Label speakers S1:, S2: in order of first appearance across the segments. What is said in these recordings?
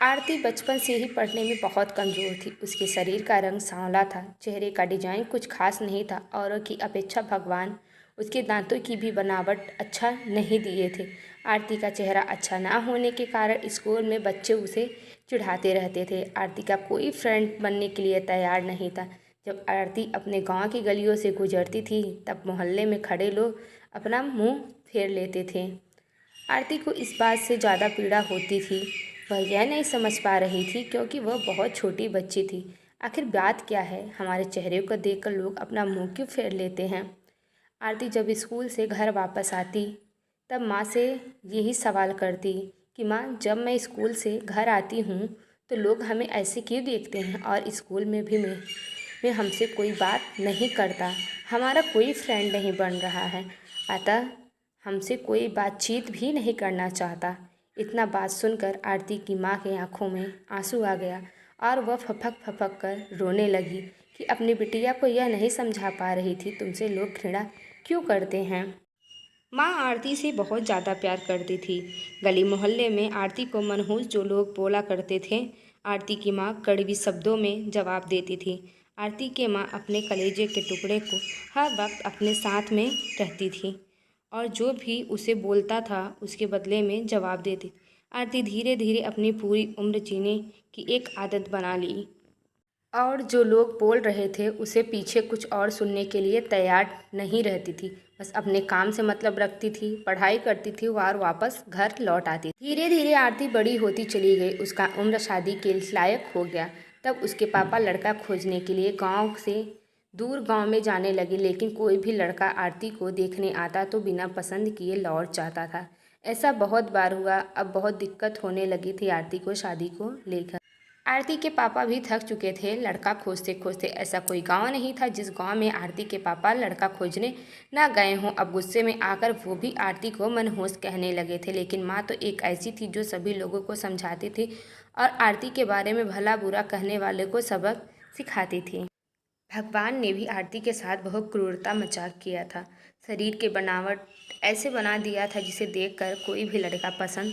S1: आरती बचपन से ही पढ़ने में बहुत कमज़ोर थी। उसके शरीर का रंग सांवला था, चेहरे का डिजाइन कुछ खास नहीं था। औरों की अपेक्षा भगवान उसके दांतों की भी बनावट अच्छा नहीं दिए थे। आरती का चेहरा अच्छा ना होने के कारण स्कूल में बच्चे उसे चिढ़ाते रहते थे। आरती का कोई फ्रेंड बनने के लिए तैयार नहीं था। जब आरती अपने गांव की गलियों से गुजरती थी तब मोहल्ले में खड़े लोग अपना मुंह फेर लेते थे। आरती को इस बात से ज़्यादा पीड़ा होती थी। वह यह नहीं समझ पा रही थी क्योंकि वह बहुत छोटी बच्ची थी। आखिर बात क्या है, हमारे चेहरे को देखकर लोग अपना मुंह क्यों फेर लेते हैं। आरती जब स्कूल से घर वापस आती तब माँ से यही सवाल करती कि माँ, जब मैं स्कूल से घर आती हूँ तो लोग हमें ऐसे क्यों देखते हैं और स्कूल में भी मैं हमसे कोई बात नहीं करता। हमारा कोई फ्रेंड नहीं बन रहा है, अतः हमसे कोई बातचीत भी नहीं करना चाहता। इतना बात सुनकर आरती की माँ के आंखों में आंसू आ गया और वह फपक फपक कर रोने लगी कि अपनी बिटिया को यह नहीं समझा पा रही थी तुमसे लोग घृणा क्यों करते हैं। माँ आरती से बहुत ज़्यादा प्यार करती थी। गली मोहल्ले में आरती को मनहूस जो लोग बोला करते थे, आरती की माँ कड़वी शब्दों में जवाब देती थी। आरती के माँ अपने कलेजे के टुकड़े को हर वक्त अपने साथ में रहती थी और जो भी उसे बोलता था उसके बदले में जवाब देती। आरती धीरे धीरे अपनी पूरी उम्र जीने की एक आदत बना ली और जो लोग बोल रहे थे उसे पीछे कुछ और सुनने के लिए तैयार नहीं रहती थी। बस अपने काम से मतलब रखती थी, पढ़ाई करती थी और वापस घर लौट आती थी। धीरे धीरे आरती बड़ी होती चली गई। उसका उम्र शादी के लायक हो गया। तब उसके पापा लड़का खोजने के लिए गांव से दूर गांव में जाने लगे, लेकिन कोई भी लड़का आरती को देखने आता तो बिना पसंद किए लौट जाता था। ऐसा बहुत बार हुआ। अब बहुत दिक्कत होने लगी थी आरती को शादी को लेकर। आरती के पापा भी थक चुके थे लड़का खोजते खोजते। ऐसा कोई गांव नहीं था जिस गांव में आरती के पापा लड़का खोजने ना गए हों। अब गुस्से में आकर वो भी आरती को मनहूस कहने लगे थे, लेकिन माँ तो एक ऐसी थी जो सभी लोगों को समझाती थी और आरती के बारे में भला बुरा कहने वाले को सबक सिखाती थी। भगवान ने भी आरती के साथ बहुत क्रूरता मजाक किया था। शरीर के बनावट ऐसे बना दिया था जिसे देखकर कोई भी लड़का पसंद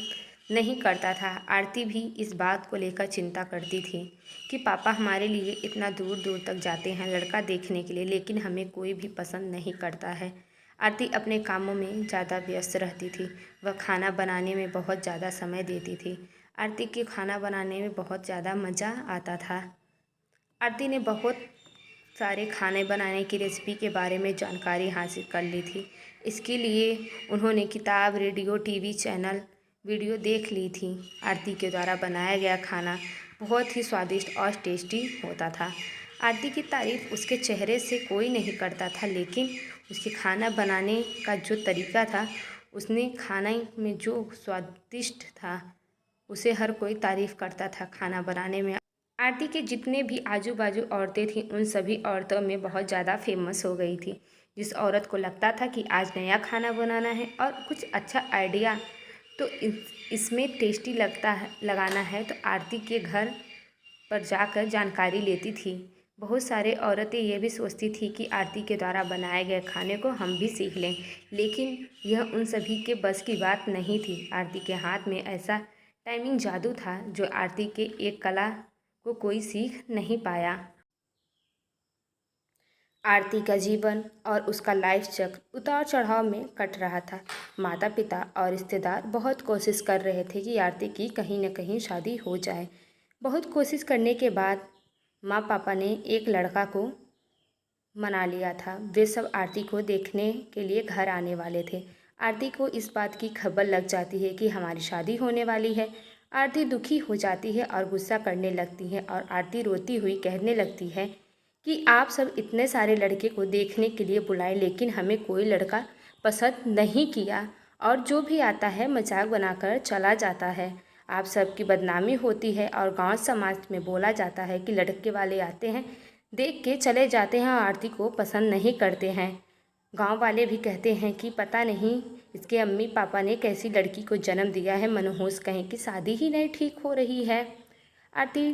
S1: नहीं करता था। आरती भी इस बात को लेकर चिंता करती थी कि पापा हमारे लिए इतना दूर दूर तक जाते हैं लड़का देखने के लिए, लेकिन हमें कोई भी पसंद नहीं करता है। आरती अपने कामों में ज़्यादा व्यस्त रहती थी। वह खाना बनाने में बहुत ज़्यादा समय देती थी। आरती के खाना बनाने में बहुत ज़्यादा मज़ा आता था। आरती ने बहुत सारे खाने बनाने की रेसिपी के बारे में जानकारी हासिल कर ली थी। इसके लिए उन्होंने किताब, रेडियो, टीवी चैनल, वीडियो देख ली थी। आरती के द्वारा बनाया गया खाना बहुत ही स्वादिष्ट और टेस्टी होता था। आरती की तारीफ उसके चेहरे से कोई नहीं करता था, लेकिन उसके खाना बनाने का जो तरीका था, उसने खाने में जो स्वादिष्ट था उसे हर कोई तारीफ करता था खाना बनाने में। आरती के जितने भी आजू बाजू औरतें थीं उन सभी औरतों में बहुत ज़्यादा फेमस हो गई थी। जिस औरत को लगता था कि आज नया खाना बनाना है और कुछ अच्छा आइडिया तो इसमें टेस्टी लगता है लगाना है, तो आरती के घर पर जाकर जानकारी लेती थी। बहुत सारे औरतें ये भी सोचती थी कि आरती के द्वारा बनाए गए खाने को हम भी सीख लें, लेकिन यह उन सभी के बस की बात नहीं थी। आरती के हाथ में ऐसा टाइमिंग जादू था जो आरती के एक कला को कोई सीख नहीं पाया। आरती का जीवन और उसका लाइफ चक्र उतार चढ़ाव में कट रहा था। माता पिता और रिश्तेदार बहुत कोशिश कर रहे थे कि आरती की कहीं न कहीं शादी हो जाए। बहुत कोशिश करने के बाद माँ पापा ने एक लड़का को मना लिया था। वे सब आरती को देखने के लिए घर आने वाले थे। आरती को इस बात की खबर लग जाती है कि हमारी शादी होने वाली है। आरती दुखी हो जाती है और गुस्सा करने लगती है और आरती रोती हुई कहने लगती है कि आप सब इतने सारे लड़के को देखने के लिए बुलाए, लेकिन हमें कोई लड़का पसंद नहीं किया और जो भी आता है मजाक बनाकर चला जाता है। आप सबकी बदनामी होती है और गांव समाज में बोला जाता है कि लड़के वाले आते हैं, देख के चले जाते हैं और आरती को पसंद नहीं करते हैं। गांव वाले भी कहते हैं कि पता नहीं इसके अम्मी पापा ने कैसी लड़की को जन्म दिया है, मनहूस कहीं की शादी ही नहीं ठीक हो रही है। आरती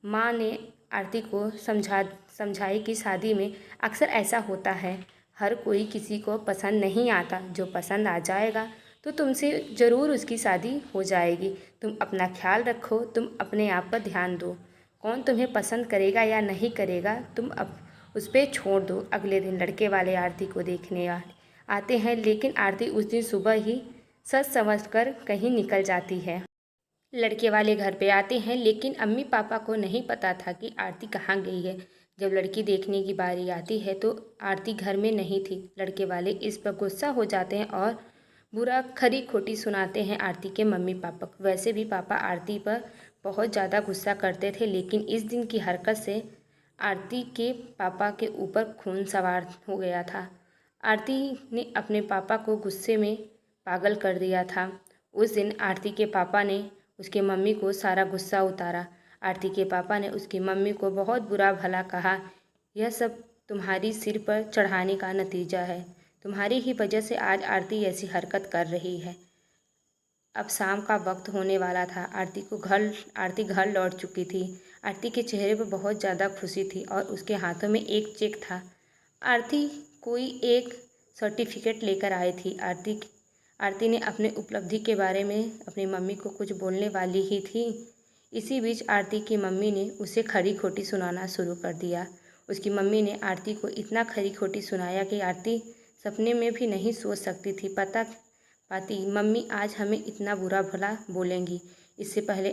S1: माँ ने आरती को समझाई कि शादी में अक्सर ऐसा होता है, हर कोई किसी को पसंद नहीं आता। जो पसंद आ जाएगा तो तुमसे ज़रूर उसकी शादी हो जाएगी। तुम अपना ख्याल रखो, तुम अपने आप पर ध्यान दो। कौन तुम्हें पसंद करेगा या नहीं करेगा तुम अब उस पर छोड़ दो। अगले दिन लड़के वाले आरती को देखने आते हैं, लेकिन आरती उस दिन सुबह ही सच समझकर कहीं निकल जाती है। लड़के वाले घर पे आते हैं, लेकिन अम्मी पापा को नहीं पता था कि आरती कहाँ गई है। जब लड़की देखने की बारी आती है तो आरती घर में नहीं थी। लड़के वाले इस पर गुस्सा हो जाते हैं और बुरा खरी खोटी सुनाते हैं आरती के मम्मी पापा को। वैसे भी पापा आरती पर बहुत ज़्यादा गुस्सा करते थे, लेकिन इस दिन की हरकत से आरती के पापा के ऊपर खून सवार हो गया था। आरती ने अपने पापा को गुस्से में पागल कर दिया था। उस दिन आरती के पापा ने उसके मम्मी को सारा गुस्सा उतारा। आरती के पापा ने उसकी मम्मी को बहुत बुरा भला कहा, यह सब तुम्हारी सिर पर चढ़ाने का नतीजा है। तुम्हारी ही वजह से आज आरती ऐसी हरकत कर रही है। अब शाम का वक्त होने वाला था। आरती घर लौट चुकी थी। आरती के चेहरे पर बहुत ज़्यादा खुशी थी और उसके हाथों में एक चेक था। आरती कोई एक सर्टिफिकेट लेकर आई थी। आरती ने अपने उपलब्धि के बारे में अपनी मम्मी को कुछ बोलने वाली ही थी। इसी बीच आरती की मम्मी ने उसे खरी खोटी सुनाना शुरू कर दिया। उसकी मम्मी ने आरती को इतना खरी खोटी सुनाया कि आरती सपने में भी नहीं सोच सकती थी पाती मम्मी आज हमें इतना बुरा भला बोलेंगी। इससे पहले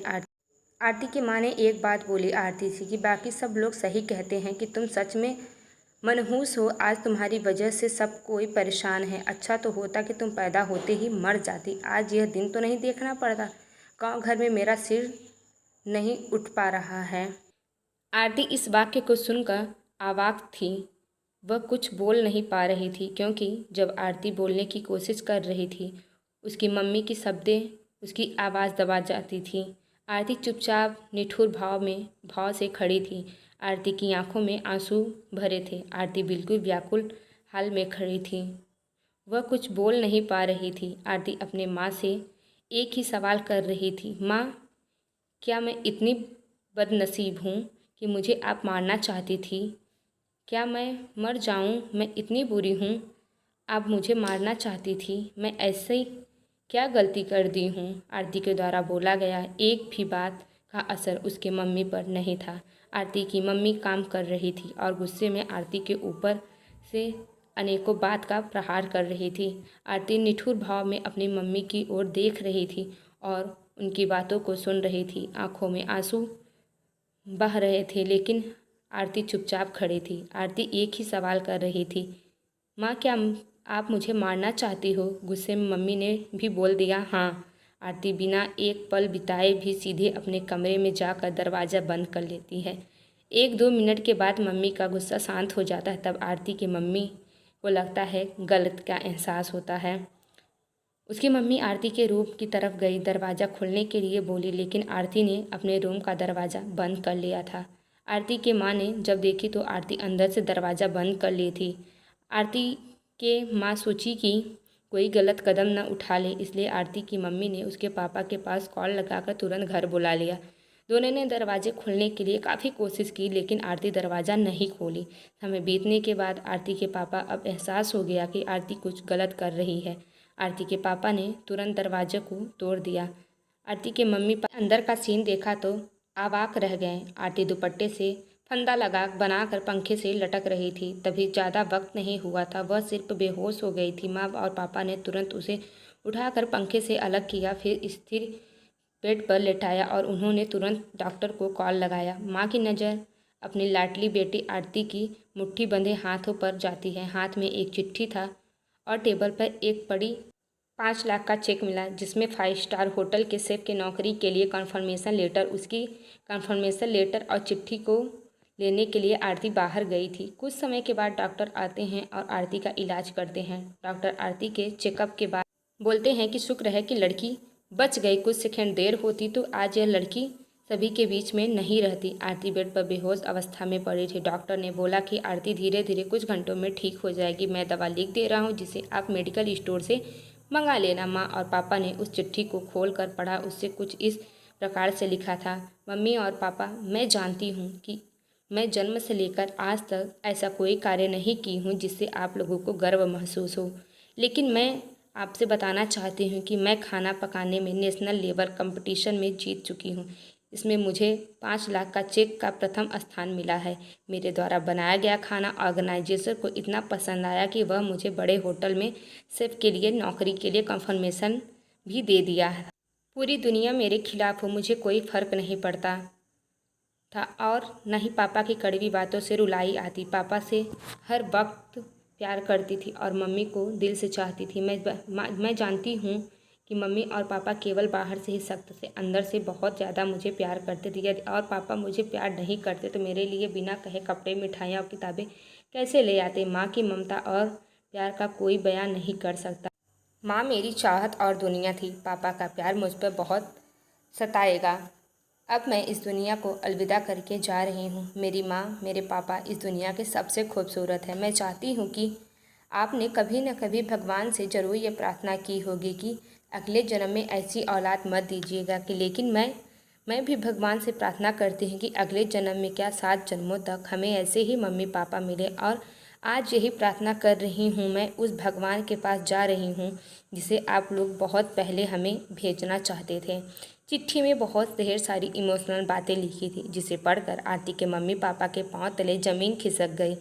S1: आरती की माँ ने एक बात बोली आरती से कि बाकी सब लोग सही कहते हैं कि तुम सच में मनहूस हो। आज तुम्हारी वजह से सब कोई परेशान है। अच्छा तो होता कि तुम पैदा होते ही मर जाती। आज यह दिन तो नहीं देखना पड़ता। गांव घर में मेरा सिर नहीं उठ पा रहा है। आरती इस वाक्य को सुनकर अवाक थी। वह कुछ बोल नहीं पा रही थी, क्योंकि जब आरती बोलने की कोशिश कर रही थी उसकी मम्मी की शब्दें उसकी आवाज़ दबा जाती थी। आरती चुपचाप निठुर भाव से खड़ी थी। आरती की आंखों में आंसू भरे थे। आरती बिल्कुल व्याकुल हाल में खड़ी थी। वह कुछ बोल नहीं पा रही थी। आरती अपने माँ से एक ही सवाल कर रही थी, माँ, क्या मैं इतनी बदनसीब हूँ कि मुझे आप मारना चाहती थी? क्या मैं मर जाऊँ? मैं इतनी बुरी हूँ? आप मुझे मारना चाहती थी? मैं ऐसे क्या गलती कर दी हूँ? आरती के द्वारा बोला गया एक भी बात का असर उसके मम्मी पर नहीं था। आरती की मम्मी काम कर रही थी और गुस्से में आरती के ऊपर से अनेकों बात का प्रहार कर रही थी। आरती निठुर भाव में अपनी मम्मी की ओर देख रही थी और उनकी बातों को सुन रही थी। आंखों में आंसू बह रहे थे, लेकिन आरती चुपचाप खड़ी थी। आरती एक ही सवाल कर रही थी, माँ, क्या आप मुझे मारना चाहती हो? गुस्से में मम्मी ने भी बोल दिया, हाँ। आरती बिना एक पल बिताए भी सीधे अपने कमरे में जाकर दरवाज़ा बंद कर लेती है। 1-2 मिनट के बाद मम्मी का गुस्सा शांत हो जाता है। तब आरती की मम्मी को लगता है गलत का एहसास होता है। उसकी मम्मी आरती के रूम की तरफ गई, दरवाज़ा खोलने के लिए बोली, लेकिन आरती ने अपने रूम का दरवाज़ा बंद कर लिया था। आरती के माँ ने जब देखी तो आरती अंदर से दरवाज़ा बंद कर ली थी। आरती के माँ सोची कि कोई गलत कदम न उठा ले, इसलिए आरती की मम्मी ने उसके पापा के पास कॉल लगाकर तुरंत घर बुला लिया। दोनों ने दरवाजे खोलने के लिए काफ़ी कोशिश की, लेकिन आरती दरवाज़ा नहीं खोली। समय बीतने के बाद आरती के पापा अब एहसास हो गया कि आरती कुछ गलत कर रही है। आरती के पापा ने तुरंत दरवाजे को तोड़ दिया। आरती के मम्मी अंदर का सीन देखा तो अवाक रह गए। आरती दुपट्टे से फंदा बनाकर पंखे से लटक रही थी। तभी ज़्यादा वक्त नहीं हुआ था, वह सिर्फ बेहोश हो गई थी। माँ और पापा ने तुरंत उसे उठाकर पंखे से अलग किया, फिर स्थिर बेड पर लेटाया और उन्होंने तुरंत डॉक्टर को कॉल लगाया। माँ की नज़र अपनी लाडली बेटी आरती की मुट्ठी बंधे हाथों पर जाती है। हाथ में एक चिट्ठी था और टेबल पर एक पड़ी 5 लाख का चेक मिला, जिसमें 5 स्टार होटल के शेफ की नौकरी के लिए कन्फर्मेशन लेटर, उसकी कन्फर्मेशन लेटर और चिट्ठी को लेने के लिए आरती बाहर गई थी। कुछ समय के बाद डॉक्टर आते हैं और आरती का इलाज करते हैं। डॉक्टर आरती के चेकअप के बाद बोलते हैं कि शुक्र है कि लड़की बच गई। कुछ सेकंड देर होती तो आज यह लड़की सभी के बीच में नहीं रहती। आरती बेड पर बेहोश अवस्था में पड़ी थी। डॉक्टर ने बोला कि आरती धीरे धीरे कुछ घंटों में ठीक हो जाएगी। मैं दवा लिख दे रहा हूँ, जिसे आप मेडिकल स्टोर से मंगा लेना। माँ और पापा ने उस चिट्ठी को खोल कर पढ़ा। उससे कुछ इस प्रकार से लिखा था, मम्मी और पापा, मैं जानती हूँ कि मैं जन्म से लेकर आज तक ऐसा कोई कार्य नहीं की हूँ जिससे आप लोगों को गर्व महसूस हो, लेकिन मैं आपसे बताना चाहती हूँ कि मैं खाना पकाने में नेशनल लेवल कंपटीशन में जीत चुकी हूँ। इसमें मुझे 5 लाख का चेक का प्रथम स्थान मिला है। मेरे द्वारा बनाया गया खाना ऑर्गेनाइजेशन को इतना पसंद आया कि वह मुझे बड़े होटल में शेफ़ के लिए नौकरी के लिए कंफर्मेशन भी दे दिया है। पूरी दुनिया मेरे खिलाफ हो, मुझे कोई फ़र्क नहीं पड़ता था और न ही पापा की कड़वी बातों से रुलाई आती। पापा से हर वक्त प्यार करती थी और मम्मी को दिल से चाहती थी। मैं जानती हूँ कि मम्मी और पापा केवल बाहर से ही सख्त थे, अंदर से बहुत ज़्यादा मुझे प्यार करते थे। यदि और पापा मुझे प्यार नहीं करते तो मेरे लिए बिना कहे कपड़े, मिठाइयाँ और किताबें कैसे ले आते। माँ की ममता और प्यार का कोई बयान नहीं कर सकता। माँ मेरी चाहत और दुनिया थी। पापा का प्यार मुझ पर बहुत सताएगा। अब मैं इस दुनिया को अलविदा करके जा रही हूँ। मेरी माँ, मेरे पापा इस दुनिया के सबसे खूबसूरत है। मैं चाहती हूँ कि आपने कभी न कभी भगवान से ज़रूर ये प्रार्थना की होगी कि अगले जन्म में ऐसी औलाद मत दीजिएगा कि लेकिन मैं भी भगवान से प्रार्थना करती हूँ कि अगले जन्म में क्या 7 जन्मों तक हमें ऐसे ही मम्मी पापा मिले। और आज यही प्रार्थना कर रही हूँ। मैं उस भगवान के पास जा रही हूँ जिसे आप लोग बहुत पहले हमें भेजना चाहते थे। चिट्ठी में बहुत ढेर सारी इमोशनल बातें लिखी थी जिसे पढ़कर आरती के मम्मी पापा के पांव तले ज़मीन खिसक गई।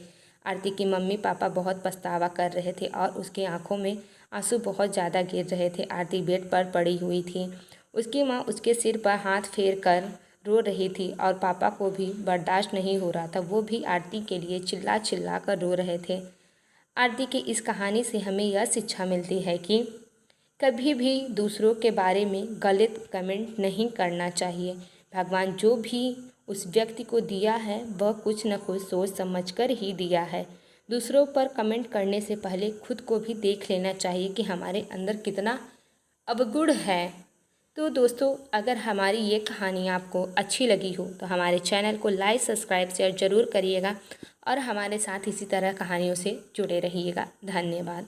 S1: आरती की मम्मी पापा बहुत पछतावा कर रहे थे और उसकी आंखों में आंसू बहुत ज़्यादा गिर रहे थे। आरती बेड पर पड़ी हुई थी। उसकी माँ उसके सिर पर हाथ फेर कर रो रही थी और पापा को भी बर्दाश्त नहीं हो रहा था। वो भी आरती के लिए चिल्ला चिल्ला कर रो रहे थे। आरती की इस कहानी से हमें यह शिक्षा मिलती है कि कभी भी दूसरों के बारे में गलत कमेंट नहीं करना चाहिए। भगवान जो भी उस व्यक्ति को दिया है वह कुछ न कुछ सोच समझकर ही दिया है। दूसरों पर कमेंट करने से पहले खुद को भी देख लेना चाहिए कि हमारे अंदर कितना अवगुण है। तो दोस्तों, अगर हमारी ये कहानी आपको अच्छी लगी हो तो हमारे चैनल को लाइक, सब्सक्राइब, शेयर ज़रूर करिएगा और हमारे साथ इसी तरह कहानियों से जुड़े रहिएगा। धन्यवाद।